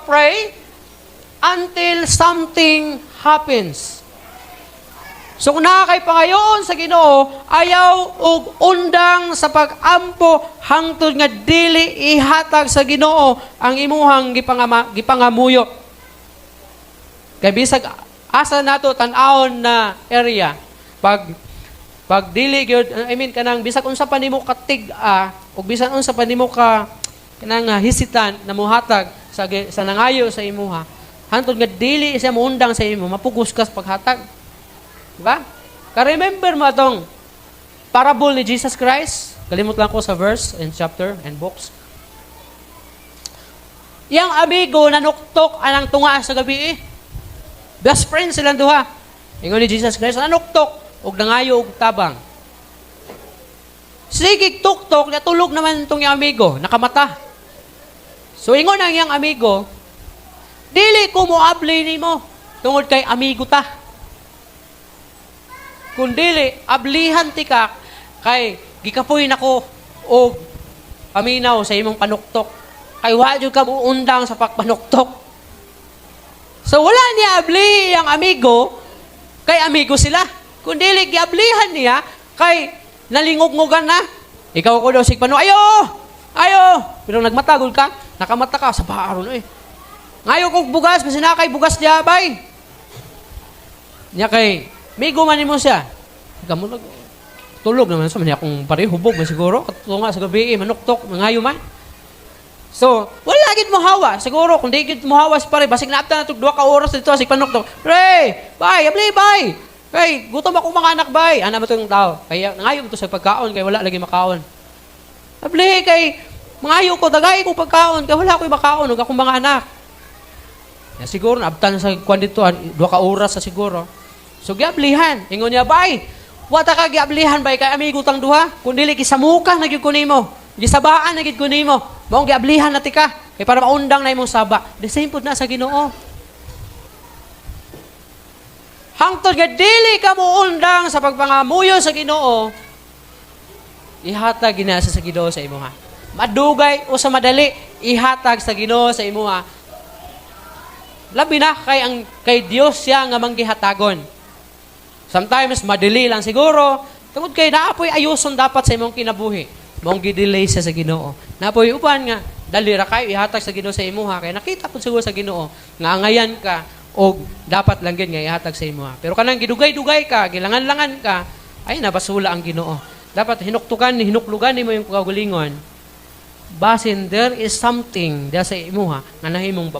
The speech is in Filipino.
pray until something happens. So kung nakakay pangayoon sa Ginoo, ayaw og undang sa pag-ampo hangtod nga dili ihatag sa Ginoo ang imuhang gipangamuyo. Kay bisag asa nato tan-awon na area, pag dili gyud, kanang bisag unsa pa nimo katig-a ug bisan unsa pa nimo ka kanang hisitan na mohatag sa nangayo sa imuha, hantod nga dili siya muundang sa imo, mapugos ka sa paghatag. Diba? Ka-remember mo atong parable ni Jesus Christ? Kalimut lang ko sa verse and chapter and books. Yang amigo nanuktok anang tunga sa gabi. Best friends silang duha. Ingon ni Jesus Christ, nanuktok og nangayo og tabang. Sige tuktok, natulog naman itong yung amigo, nakamata. So ingon ang yung amigo, dili ko mo abli nimo tungod kay amigo ta. Kung dili, ablihan ti ka kay gikapoy nako og paminaw sa imong panuktok. Kay wa jud ka muundang sa pagpanuktok. So wala niya abli ang amigo kay amigo sila. Kung dili giablihan niya kay nalingog-ngogan na. Ikaw ko daw sigpano, ayo! Pero nagmatagol ka, nakamata ka sa baron eh. Ngayo kog bugas, kasi nakay bugas diya bay. Niya kay migo man mo siya. Gamo tulog naman sa man akong pare hubog man siguro katunga sa gabi manuktok mangayo man. So, wala gid mo hawa. Siguro kung di gid mo hawa sa pare basig naabtan na tug 2 ka oras dito sa panuktok. Pre, bay, abli bay. Kay gutom ako mga anak bay. Ana man tong tao. Kaya nangayo mo to sa pagkaon kay wala lagi makaon. Abli kay mangayo ko dagay ko pagkaon kay wala ko makaon ug akong mga anak. Ya siguro naabtan sa kwan dito 2 ka oras sa siguro. So giablihan, ingon niya bay. Wa ta ka giablihan bay kay amigo tang duha. Kun dili gisamuka na gyud ko nimo. Gisabaan na gyud ko nimo. Maong giablihan na ti ka kay para maundang na imong saba. The same pud na sa Ginoo. Hangtod nga dili ka muundang sa pagpangamuyo sa Ginoo, ihatag ginasa sa Ginoo sa imuha. Madugay o sa madali, ihatag sa Ginoo sa imuha. Labi na kay Dios siya nga manggihatagon. Sometimes madali lang siguro, tungod kay naapoy ayuson dapat sa imong kinabuhi. Mong gidelay siya sa Ginoo. Naapoy uban nga dali ra kay ihatag sa Ginoo sa imuha kay nakita pud siguro sa Ginoo nga angayan ka o dapat lang gid nga ihatag sa imuha. Pero kanang gidugay-dugay ka, gilangan-langan ka, ay nabasula ang Ginoo. Dapat hinuklugan nimo yung pagagulingon. Basin there is something sa imuha nga nahimong